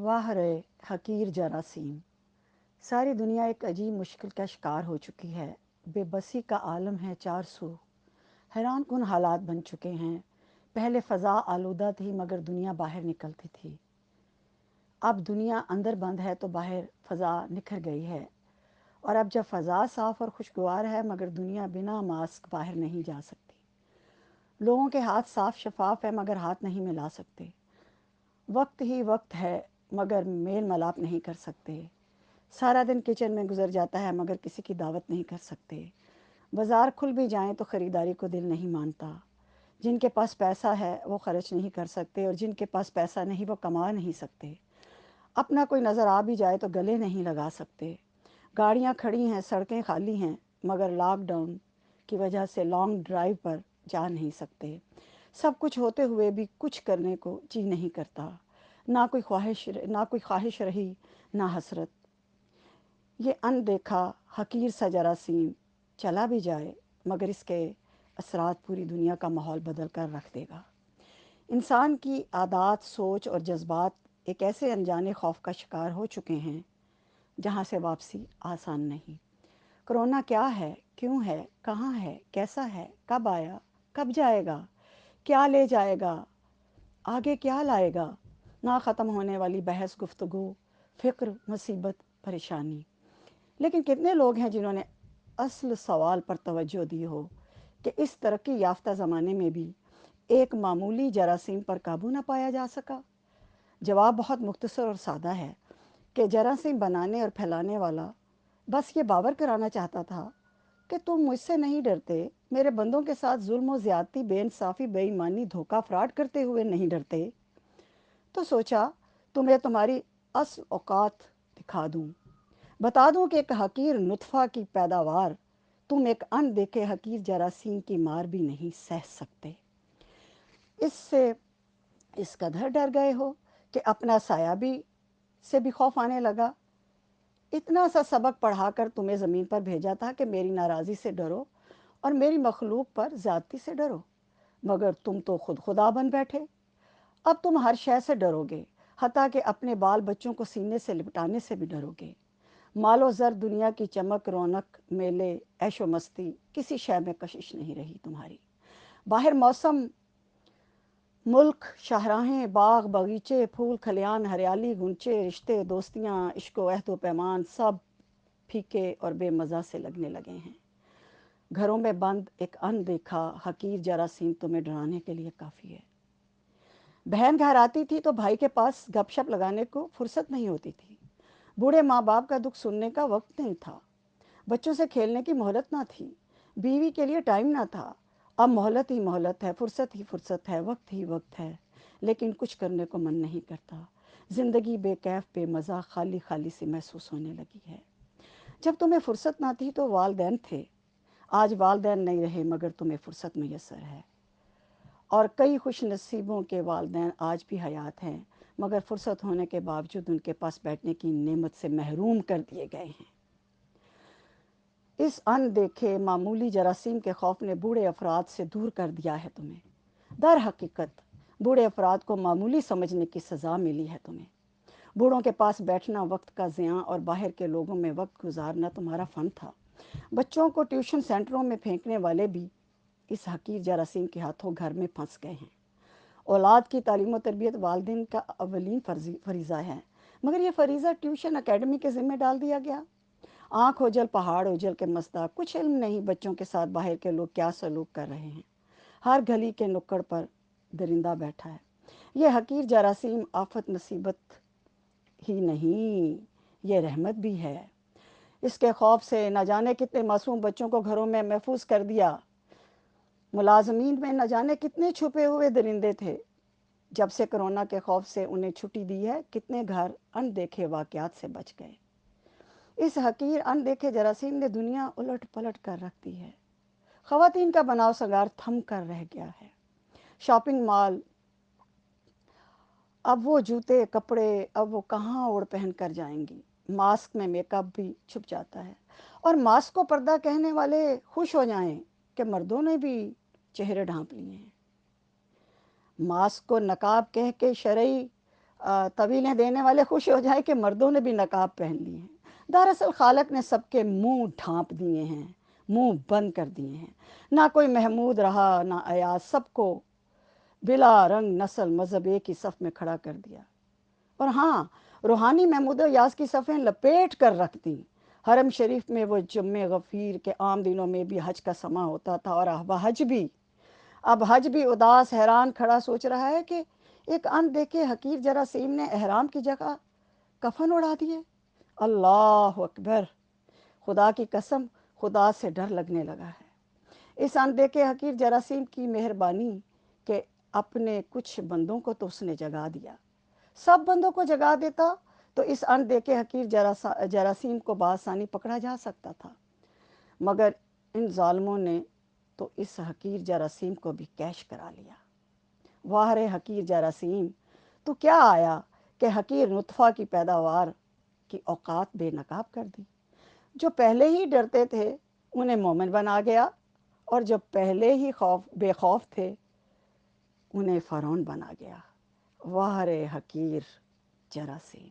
واہ رے حقیر جراثیم، ساری دنیا ایک عجیب مشکل کا شکار ہو چکی ہے۔ بے بسی کا عالم ہے چار سو، حیران کن حالات بن چکے ہیں۔ پہلے فضا آلودہ تھی مگر دنیا باہر نکلتی تھی، اب دنیا اندر بند ہے تو باہر فضا نکھر گئی ہے۔ اور اب جب فضا صاف اور خوشگوار ہے مگر دنیا بنا ماسک باہر نہیں جا سکتی۔ لوگوں کے ہاتھ صاف شفاف ہے مگر ہاتھ نہیں ملا سکتے۔ وقت ہی وقت ہے مگر میل ملاپ نہیں کر سکتے۔ سارا دن کچن میں گزر جاتا ہے مگر کسی کی دعوت نہیں کر سکتے۔ بازار کھل بھی جائیں تو خریداری کو دل نہیں مانتا۔ جن کے پاس پیسہ ہے وہ خرچ نہیں کر سکتے اور جن کے پاس پیسہ نہیں وہ کما نہیں سکتے۔ اپنا کوئی نظر آ بھی جائے تو گلے نہیں لگا سکتے۔ گاڑیاں کھڑی ہیں، سڑکیں خالی ہیں مگر لاک ڈاؤن کی وجہ سے لانگ ڈرائیو پر جا نہیں سکتے۔ سب کچھ ہوتے ہوئے بھی کچھ کرنے کو جی نہیں کرتا، نہ کوئی خواہش رہی نہ حسرت۔ یہ اندیکھا حقیر سا جراثیم چلا بھی جائے مگر اس کے اثرات پوری دنیا کا ماحول بدل کر رکھ دے گا۔ انسان کی عادات، سوچ اور جذبات ایک ایسے انجانے خوف کا شکار ہو چکے ہیں جہاں سے واپسی آسان نہیں۔ کرونا کیا ہے، کیوں ہے، کہاں ہے، کیسا ہے، کب آیا، کب جائے گا، کیا لے جائے گا، آگے کیا لائے گا؟ نہ ختم ہونے والی بحث، گفتگو، فکر، مصیبت، پریشانی۔ لیکن کتنے لوگ ہیں جنہوں نے اصل سوال پر توجہ دی ہو کہ اس ترقی یافتہ زمانے میں بھی ایک معمولی جراثیم پر قابو نہ پایا جا سکا؟ جواب بہت مختصر اور سادہ ہے کہ جراثیم بنانے اور پھیلانے والا بس یہ باور کرانا چاہتا تھا کہ تم مجھ سے نہیں ڈرتے، میرے بندوں کے ساتھ ظلم و زیادتی، بے انصافی، بے ایمانی، دھوکہ، فراڈ کرتے ہوئے نہیں ڈرتے، تو سوچا تمہیں تمہاری اصل اوقات دکھا دوں، بتا دوں کہ ایک حقیر نطفہ کی پیداوار تم ایک اندیکھے حقیر جراثیم کی مار بھی نہیں سہ سکتے۔ اس سے اس قدر ڈر گئے ہو کہ اپنا سایہ سے بھی خوف آنے لگا۔ اتنا سا سبق پڑھا کر تمہیں زمین پر بھیجا تھا کہ میری ناراضی سے ڈرو اور میری مخلوق پر زیادتی سے ڈرو، مگر تم تو خود خدا بن بیٹھے۔ اب تم ہر شے سے ڈرو گے، حتیٰ کہ اپنے بال بچوں کو سینے سے لپٹانے سے بھی ڈرو گے۔ مال و زر، دنیا کی چمک، رونق، میلے، عیش و مستی، کسی شے میں کشش نہیں رہی تمہاری۔ باہر موسم، ملک، شاہراہیں، باغ باغیچے، پھول کھلیان، ہریالی، گنچے، رشتے، دوستیاں، عشق و عہد و پیمان سب پھیکے اور بے مزہ سے لگنے لگے ہیں۔ گھروں میں بند ایک اندیکھا حقیر جراثیم تمہیں ڈرانے کے لیے کافی ہے۔ بہن گھر آتی تھی تو بھائی کے پاس گپ شپ لگانے کو فرصت نہیں ہوتی تھی۔ بوڑھے ماں باپ کا دکھ سننے کا وقت نہیں تھا۔ بچوں سے کھیلنے کی مہلت نہ تھی، بیوی کے لیے ٹائم نہ تھا۔ اب مہلت ہی مہلت ہے، فرصت ہی فرصت ہے، وقت ہی وقت ہے، لیکن کچھ کرنے کو من نہیں کرتا۔ زندگی بے کیف، بے مزہ، خالی خالی سی محسوس ہونے لگی ہے۔ جب تمہیں فرصت نہ تھی تو والدین تھے، آج والدین نہیں رہے مگر تمہیں فرصت میسر ہے۔ اور کئی خوش نصیبوں کے والدین آج بھی حیات ہیں مگر فرصت ہونے کے باوجود ان کے پاس بیٹھنے کی نعمت سے محروم کر دیے گئے ہیں۔ اس اندیکھے معمولی جراثیم کے خوف نے بوڑھے افراد سے دور کر دیا ہے تمہیں۔ در حقیقت بوڑھے افراد کو معمولی سمجھنے کی سزا ملی ہے تمہیں۔ بوڑھوں کے پاس بیٹھنا وقت کا ضیاع اور باہر کے لوگوں میں وقت گزارنا تمہارا فن تھا۔ بچوں کو ٹیوشن سینٹروں میں پھینکنے والے بھی اس حقیر جراثیم کے ہاتھوں گھر میں پھنس گئے ہیں۔ اولاد کی تعلیم و تربیت والدین کا اولین فریضہ ہے مگر یہ فریضہ ٹیوشن اکیڈمی کے ذمہ ڈال دیا گیا۔ آنکھ اوجل پہاڑ اوجل کے مستا، کچھ علم نہیں بچوں کے ساتھ باہر کے لوگ کیا سلوک کر رہے ہیں۔ ہر گلی کے نکڑ پر درندہ بیٹھا ہے۔ یہ حقیر جراثیم آفت مصیبت ہی نہیں، یہ رحمت بھی ہے۔ اس کے خوف سے نہ جانے کتنے معصوم بچوں کو گھروں میں محفوظ کر دیا۔ ملازمین میں نہ جانے کتنے چھپے ہوئے درندے تھے۔ جب سے کرونا کے خوف سے انہیں چھٹی دی ہے، کتنے گھر اندیکھے واقعات سے بچ گئے۔ اس حقیر اندیکھے جراثیم نے دنیا الٹ پلٹ کر رکھ دی ہے۔ خواتین کا بناؤ سنگار تھم کر رہ گیا ہے۔ شاپنگ مال، اب وہ جوتے کپڑے اب وہ کہاں اوڑھ پہن کر جائیں گی۔ ماسک میں میک اپ بھی چھپ جاتا ہے اور ماسک کو پردہ کہنے والے خوش ہو جائیں کہ مردوں نے بھی چہرے ڈھانپ لیے ہیں۔ ماسک کو نقاب کہہ کے شرعی طویلیں دینے والے خوش ہو جائے کہ مردوں نے بھی نقاب پہن لی ہیں۔ دراصل خالق نے سب کے منہ ڈھانپ دیے ہیں، منہ بند کر دیے ہیں۔ نہ کوئی محمود رہا نہ ایاز، سب کو بلا رنگ نسل مذہب ایک ہی صف میں کھڑا کر دیا۔ اور ہاں، روحانی محمود و یاز کی صفیں لپیٹ کر رکھ دیں۔ حرم شریف میں وہ جمعہ غفیر کے عام دنوں میں بھی حج کا سماں ہوتا تھا، اور اب حج بھی اداس حیران کھڑا سوچ رہا ہے کہ ایک ان دیکھے حقیر جراثیم نے احرام کی جگہ کفن اڑا دیے۔ اللہ اکبر! خدا کی قسم، خدا سے ڈر لگنے لگا ہے۔ اس ان دیکھے حقیر جراثیم کی مہربانی کہ اپنے کچھ بندوں کو تو اس نے جگا دیا۔ سب بندوں کو جگا دیتا تو اس ان دیکھے حقیر جراثیم کو بآسانی پکڑا جا سکتا تھا، مگر ان ظالموں نے تو اس حقیر جراثیم کو بھی کیش کرا لیا۔ واہ رے حقیر جراثیم، تو کیا آیا کہ حقیر نطفہ کی پیداوار کی اوقات بے نقاب کر دی۔ جو پہلے ہی ڈرتے تھے انہیں مومن بنا گیا، اور جو پہلے ہی بے خوف تھے انہیں فرعون بنا گیا۔ واہ رے حقیر جراثیم!